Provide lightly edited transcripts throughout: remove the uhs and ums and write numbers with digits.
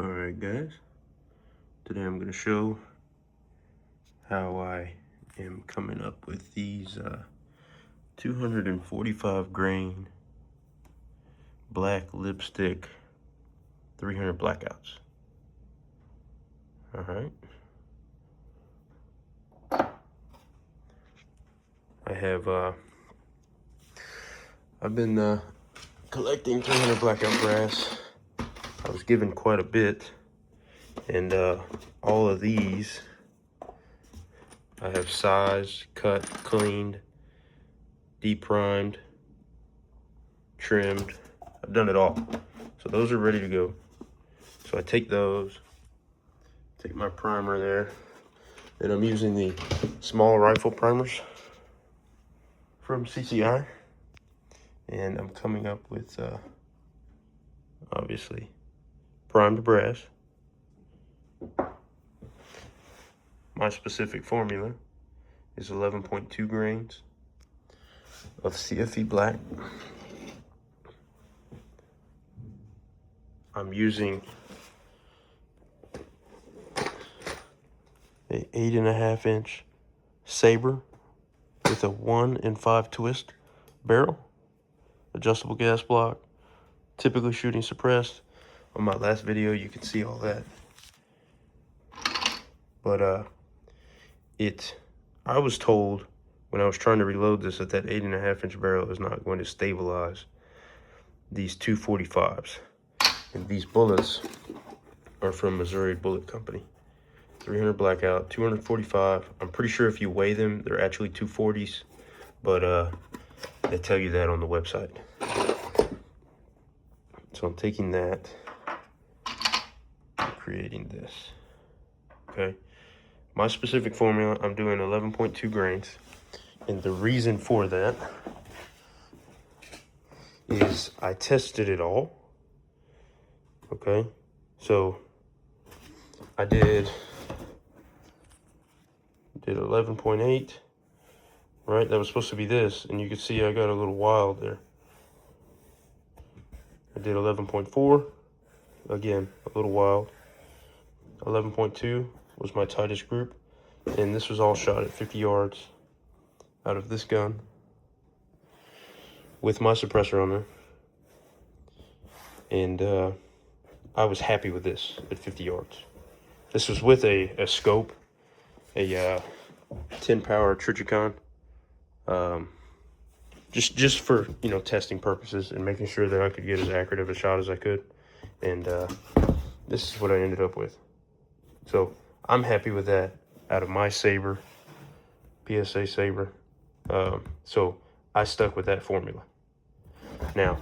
Alright guys, today I'm going to show how I am coming up with these 245 grain black lipstick 300 blackouts. Alright. I've been collecting 300 blackout brass. I was given quite a bit, and all of these I have sized, cut, cleaned, deprimed, trimmed. I've done it all. So those are ready to go. So I take those, take my primer there, and I'm using the small rifle primers from CCI. And I'm coming up with, obviously, primed brass. My specific formula is 11.2 grains of CFE black. I'm using a 8.5 inch Sabre with a 1 in 5 twist barrel, adjustable gas block, typically shooting suppressed. On my last video you can see all that, but I was told when I was trying to reload this that 8.5 inch barrel is not going to stabilize these 245s. And these bullets are from Missouri Bullet Company. 300 blackout, 245. I'm pretty sure if you weigh them, they're actually 240s, but they tell you that on the website. So I'm taking that and creating this. Okay. My specific formula, I'm doing 11.2 grains. And the reason for that is I tested it all. Okay, so I did 11.8, right? That was supposed to be this, and you can see I got a little wild there. I did 11.4, again, a little wild. 11.2 was my tightest group, and this was all shot at 50 yards out of this gun with my suppressor on there. And I was happy with this at 50 yards. This was with a scope, a 10 power Trichicon, just for, you know, testing purposes and making sure that I could get as accurate of a shot as I could. And this is what I ended up with. So I'm happy with that out of my Sabre, PSA Sabre. So I stuck with that formula. Now,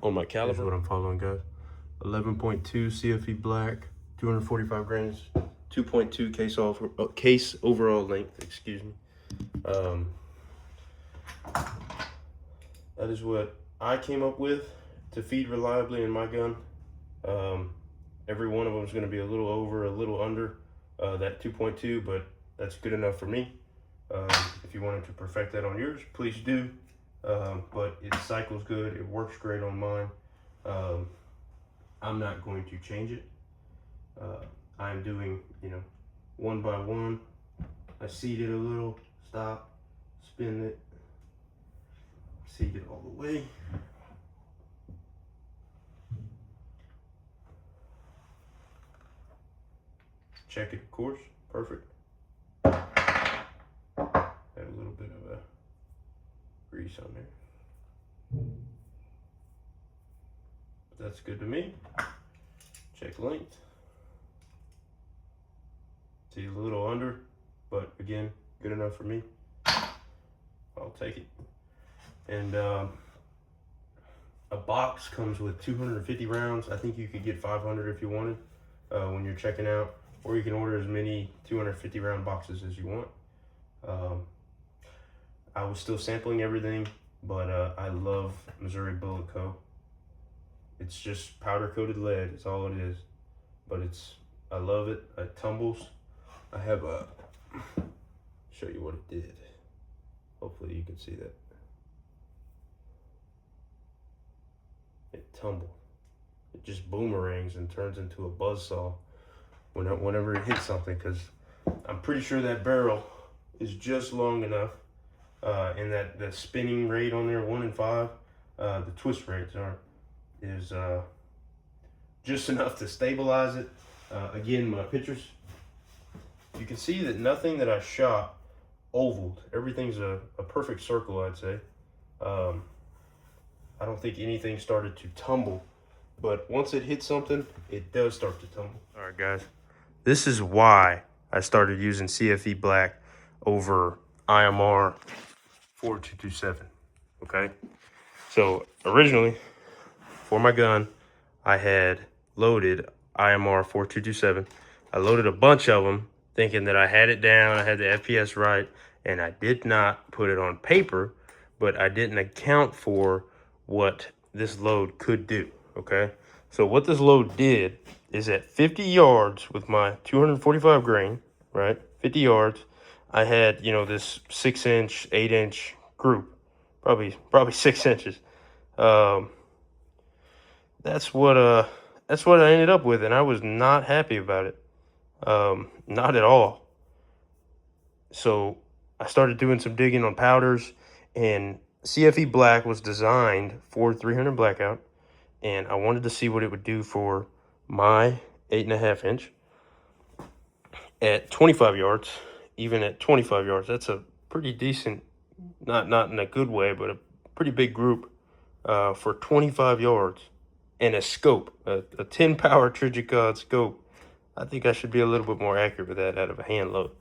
on my caliber, here's what I'm following, guys. 11.2 CFE black, 245 grains, 2.2 case overall length, excuse me. That is what I came up with to feed reliably in my gun. Every one of them is going to be a little over, a little under that 2.2, but that's good enough for me. If you wanted to perfect that on yours, please do. But it cycles good, it works great on mine. I'm not going to change it. I'm doing, you know, one by one. I seed it a little, stop, spin it, seed it all the way. Check it, of course, perfect. Had a little bit of a grease on there. But that's good to me. Check length. See, a little under, but again, good enough for me. I'll take it. And a box comes with 250 rounds. I think you could get 500 if you wanted when you're checking out, or you can order as many 250 round boxes as you want. I was still sampling everything, but I love Missouri Bullet Co. It's just powder coated lead, it's all it is. But I love it, it tumbles. I have show you what it did. Hopefully you can see that. It tumbled. it just boomerangs and turns into a buzzsaw whenever it hits something, because I'm pretty sure that barrel is just long enough, and that the spinning rate on there, 1 and 5, the twist rates is just enough to stabilize it. Again, my pictures, you can see that nothing that I shot ovaled. Everything's a perfect circle, I'd say. I don't think anything started to tumble, but once it hits something, it does start to tumble. All right, guys, this is why I started using CFE Black over IMR 4227, okay? So originally, for my gun, I had loaded IMR 4227. I loaded a bunch of them thinking that I had it down, I had the FPS right, and I did not put it on paper, but I didn't account for what this load could do, okay? So what this load did is at 50 yards with my 245 grain, right? 50 yards, I had, you know, this 6-inch, 8-inch group, probably 6 inches. That's what I ended up with, and I was not happy about it. Not at all. So I started doing some digging on powders, and CFE Black was designed for 300 Blackout, and I wanted to see what it would do for my 8.5 inch at 25 yards. Even at 25 yards, that's a pretty decent, not in a good way, but a pretty big group for 25 yards. And a scope, a 10 power Trijicon scope. I think I should be a little bit more accurate with that out of a hand load.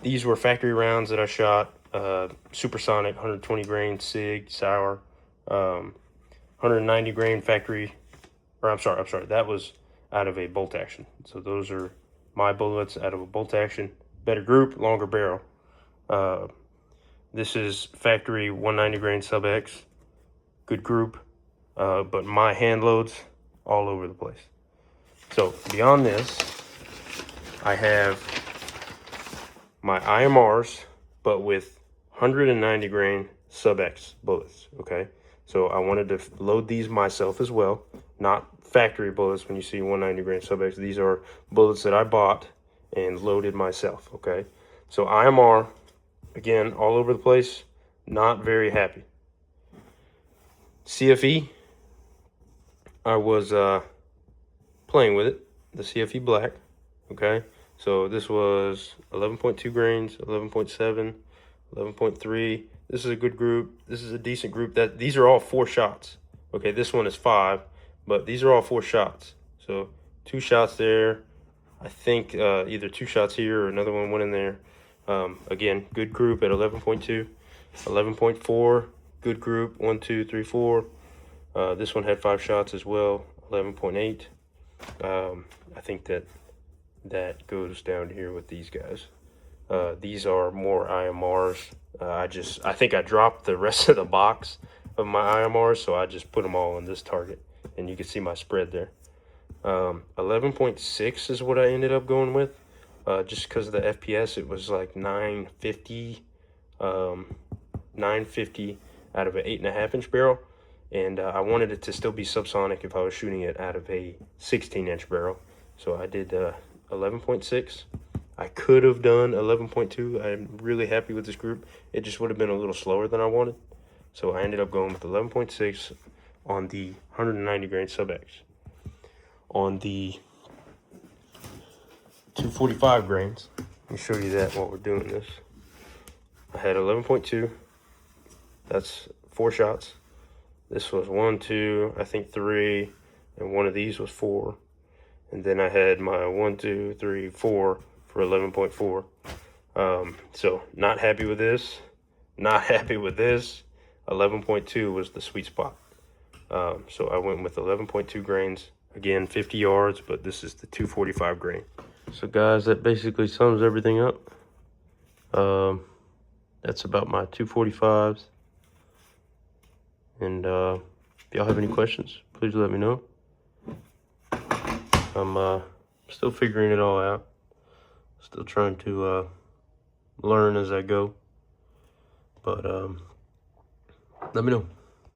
These were factory rounds that I shot, supersonic, 120 grain SIG, sour, 190 grain factory, or I'm sorry, that was out of a bolt action. So those are my bullets out of a bolt action, better group, longer barrel. This is factory 190 grain sub X, good group, but my hand loads all over the place. So beyond this, I have my IMRs, but with 190 grain sub X bullets, okay? So I wanted to load these myself as well, not factory bullets. When you see 190 grain sub X, these are bullets that I bought and loaded myself, okay? So IMR, again, all over the place, not very happy. CFE, I was playing with it, the CFE Black, okay? So this was 11.2 grains, 11.7, 11.3. This is a good group. This is a decent group. These are all 4 shots. Okay, this one is 5, but these are all 4 shots. So 2 shots there. I think either 2 shots here or another one went in there. Again, good group at 11.2, 11.4, good group, 1, 2, 3, 4. This one had 5 shots as well, 11.8. I think that goes down here with these guys. These are more IMRs. I think I dropped the rest of the box of my IMRs, so I just put them all on this target, and you can see my spread there. 11.6 is what I ended up going with, just because of the FPS. It was like 950, 950 out of an 8.5 inch barrel, and I wanted it to still be subsonic if I was shooting it out of a 16-inch barrel. So I did 11.6. I could have done 11.2. I'm really happy with this group. It just would have been a little slower than I wanted. So I ended up going with 11.6 on the 190 grain sub X. On the 245 grains, let me show you that while we're doing this. I had 11.2. That's 4 shots. This was 1, 2, I think 3, and one of these was 4. And then I had my 1, 2, 3, 4 for 11.4. So not happy with this. Not happy with this. 11.2 was the sweet spot. So I went with 11.2 grains. Again, 50 yards, but this is the 245 grain. So guys, that basically sums everything up. That's about my 245s. And if y'all have any questions, please let me know. I'm still figuring it all out. Still trying to learn as I go. But let me know.